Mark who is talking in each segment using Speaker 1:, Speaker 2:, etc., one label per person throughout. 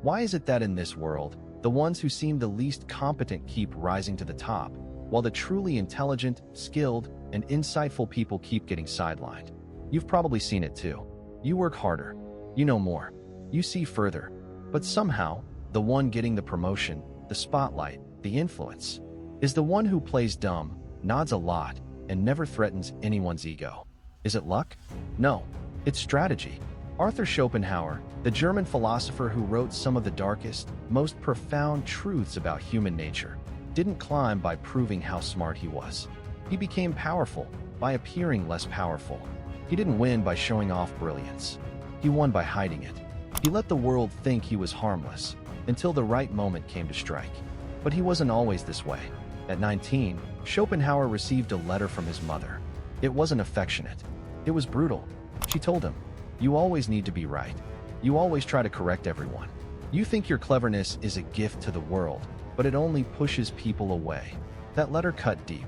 Speaker 1: Why is it that in this world, the ones who seem the least competent keep rising to the top, while the truly intelligent, skilled, and insightful people keep getting sidelined? You've probably seen it too. You work harder. You know more. You see further. But somehow, the one getting the promotion, the spotlight, the influence, is the one who plays dumb, nods a lot, and never threatens anyone's ego. Is it luck? No, it's strategy. Arthur Schopenhauer, the German philosopher who wrote some of the darkest, most profound truths about human nature, didn't climb by proving how smart he was. He became powerful by appearing less powerful. He didn't win by showing off brilliance. He won by hiding it. He let the world think he was harmless until the right moment came to strike. But he wasn't always this way. At 19, Schopenhauer received a letter from his mother. It wasn't affectionate. It was brutal. She told him, "You always need to be right. You always try to correct everyone. You think your cleverness is a gift to the world, but it only pushes people away." That letter cut deep.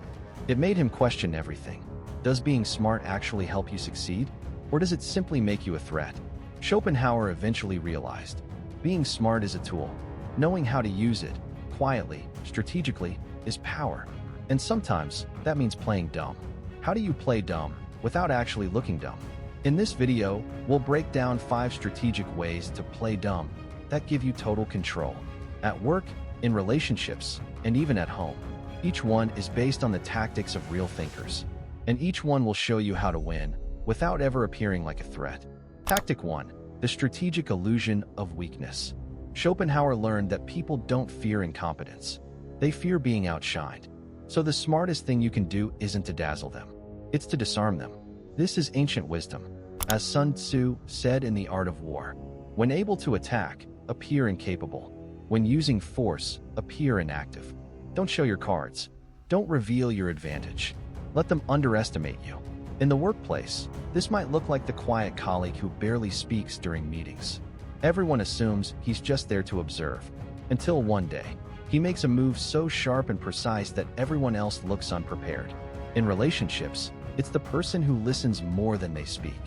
Speaker 1: It made him question everything. Does being smart actually help you succeed? Or does it simply make you a threat? Schopenhauer eventually realized, being smart is a tool. Knowing how to use it, quietly, strategically, is power. And sometimes, that means playing dumb. How do you play dumb without actually looking dumb? In this video, we'll break down 5 strategic ways to play dumb that give you total control. At work, in relationships, and even at home. Each one is based on the tactics of real thinkers. And each one will show you how to win without ever appearing like a threat. Tactic 1. The strategic illusion of weakness. Schopenhauer learned that people don't fear incompetence. They fear being outshined. So the smartest thing you can do isn't to dazzle them. It's to disarm them. This is ancient wisdom. As Sun Tzu said in The Art of War, when able to attack, appear incapable. When using force, appear inactive. Don't show your cards. Don't reveal your advantage. Let them underestimate you. In the workplace, this might look like the quiet colleague who barely speaks during meetings. Everyone assumes he's just there to observe. Until one day, he makes a move so sharp and precise that everyone else looks unprepared. In relationships, it's the person who listens more than they speak.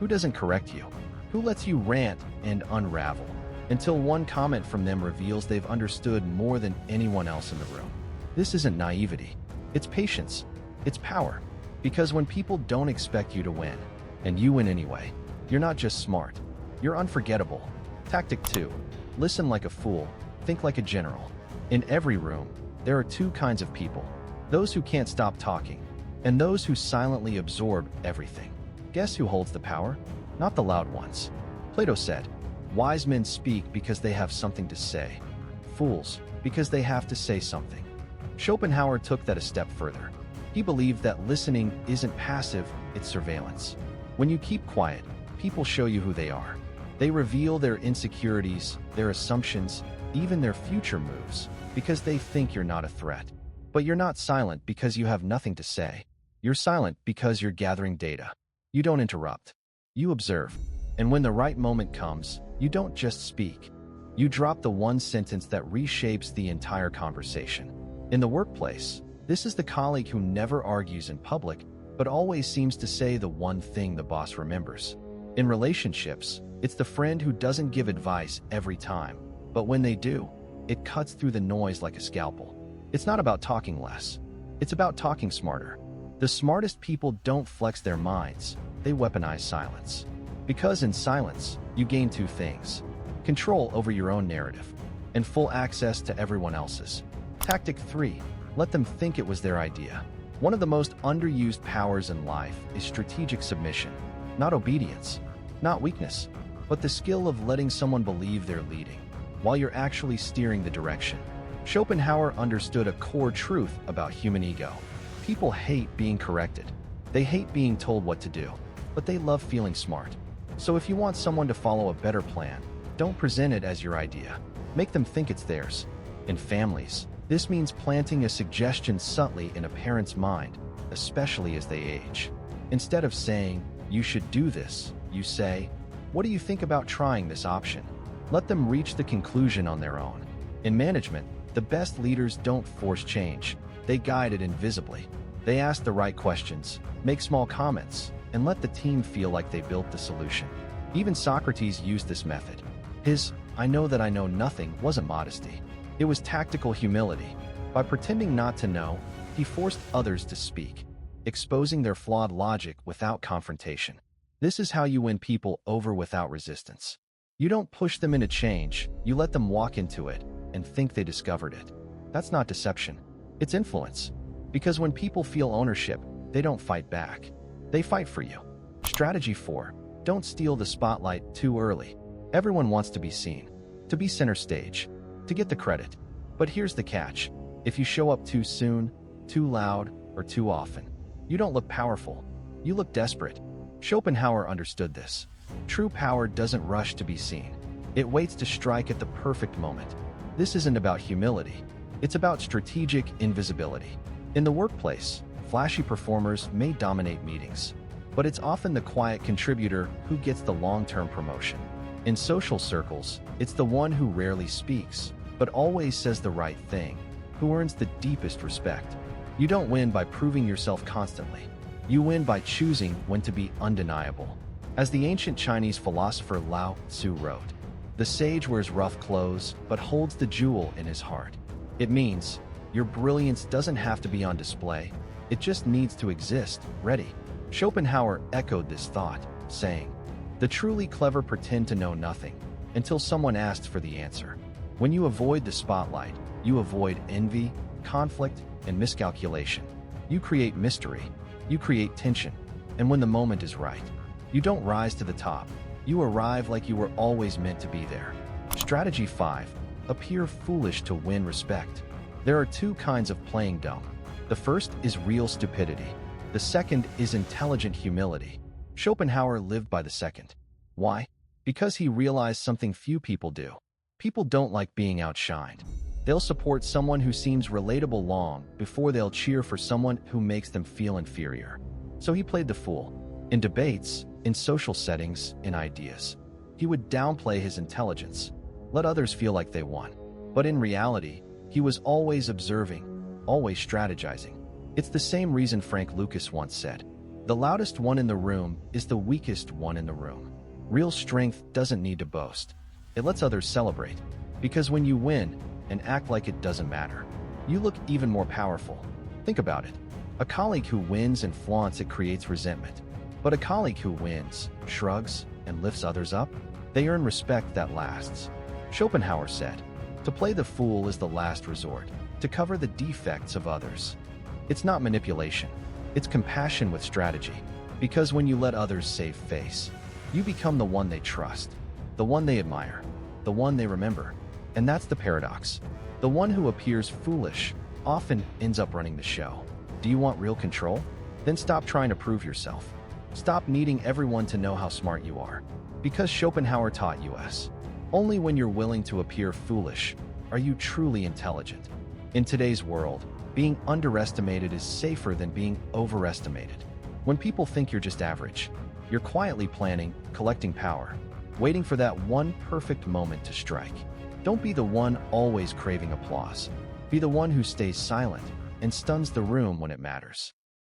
Speaker 1: Who doesn't correct you? Who lets you rant and unravel until one comment from them reveals they've understood more than anyone else in the room? This isn't naivety. It's patience. It's power. Because when people don't expect you to win, and you win anyway, you're not just smart. You're unforgettable. Tactic 2. Listen like a fool. Think like a general. In every room, there are 2 kinds of people. Those who can't stop talking, and those who silently absorb everything. Guess who holds the power? Not the loud ones. Plato said, "Wise men speak because they have something to say. Fools, because they have to say something." Schopenhauer took that a step further. He believed that listening isn't passive, it's surveillance. When you keep quiet, people show you who they are. They reveal their insecurities, their assumptions, even their future moves, because they think you're not a threat. But you're not silent because you have nothing to say. You're silent because you're gathering data. You don't interrupt. You observe. And when the right moment comes, you don't just speak. You drop the one sentence that reshapes the entire conversation. In the workplace, this is the colleague who never argues in public, but always seems to say the one thing the boss remembers. In relationships, it's the friend who doesn't give advice every time, but when they do, it cuts through the noise like a scalpel. It's not about talking less. It's about talking smarter. The smartest people don't flex their minds, they weaponize silence. Because in silence, you gain 2 things: control over your own narrative, and full access to everyone else's. Tactic 3. Let them think it was their idea. One of the most underused powers in life is strategic submission. Not obedience, not weakness, but the skill of letting someone believe they're leading, while you're actually steering the direction. Schopenhauer understood a core truth about human ego. People hate being corrected. They hate being told what to do, but they love feeling smart. So if you want someone to follow a better plan, don't present it as your idea. Make them think it's theirs. In families, this means planting a suggestion subtly in a parent's mind, especially as they age. Instead of saying, "You should do this," you say, "What do you think about trying this option?" Let them reach the conclusion on their own. In management, the best leaders don't force change. They guide it invisibly. They ask the right questions, make small comments, and let the team feel like they built the solution. Even Socrates used this method. His "I know that I know nothing" wasn't modesty. It was tactical humility. By pretending not to know, he forced others to speak, exposing their flawed logic without confrontation. This is how you win people over without resistance. You don't push them into change, you let them walk into it and think they discovered it. That's not deception, it's influence. Because when people feel ownership, they don't fight back. They fight for you. Strategy 4. Don't steal the spotlight too early. Everyone wants to be seen, to be center stage, to get the credit. But here's the catch. If you show up too soon, too loud, or too often, you don't look powerful. You look desperate. Schopenhauer understood this. True power doesn't rush to be seen. It waits to strike at the perfect moment. This isn't about humility. It's about strategic invisibility. In the workplace, flashy performers may dominate meetings, but it's often the quiet contributor who gets the long-term promotion. In social circles, it's the one who rarely speaks, but always says the right thing, who earns the deepest respect. You don't win by proving yourself constantly. You win by choosing when to be undeniable. As the ancient Chinese philosopher Lao Tzu wrote, "The sage wears rough clothes, but holds the jewel in his heart." It means, your brilliance doesn't have to be on display. It just needs to exist, ready. Schopenhauer echoed this thought, saying, "The truly clever pretend to know nothing until someone asks for the answer." When you avoid the spotlight, you avoid envy, conflict, and miscalculation. You create mystery, you create tension, and when the moment is right, you don't rise to the top. You arrive like you were always meant to be there. Strategy 5. Appear foolish to win respect. There are two kinds of playing dumb. The first is real stupidity. The second is intelligent humility. Schopenhauer lived by the second. Why? Because he realized something few people do. People don't like being outshined. They'll support someone who seems relatable long before they'll cheer for someone who makes them feel inferior. So he played the fool. In debates, in social settings, in ideas. He would downplay his intelligence, let others feel like they won. But in reality, he was always observing, always strategizing. It's the same reason Frank Lucas once said, "The loudest one in the room is the weakest one in the room." Real strength doesn't need to boast. It lets others celebrate. Because when you win and act like it doesn't matter, you look even more powerful. Think about it. A colleague who wins and flaunts it creates resentment. But a colleague who wins, shrugs, and lifts others up, they earn respect that lasts. Schopenhauer said, "To play the fool is the last resort, to cover the defects of others." It's not manipulation. It's compassion with strategy. Because when you let others save face, you become the one they trust, the one they admire, the one they remember. And that's the paradox. The one who appears foolish often ends up running the show. Do you want real control? Then stop trying to prove yourself. Stop needing everyone to know how smart you are. Because Schopenhauer taught us, only when you're willing to appear foolish are you truly intelligent. In today's world, being underestimated is safer than being overestimated. When people think you're just average, you're quietly planning, collecting power, waiting for that one perfect moment to strike. Don't be the one always craving applause. Be the one who stays silent and stuns the room when it matters.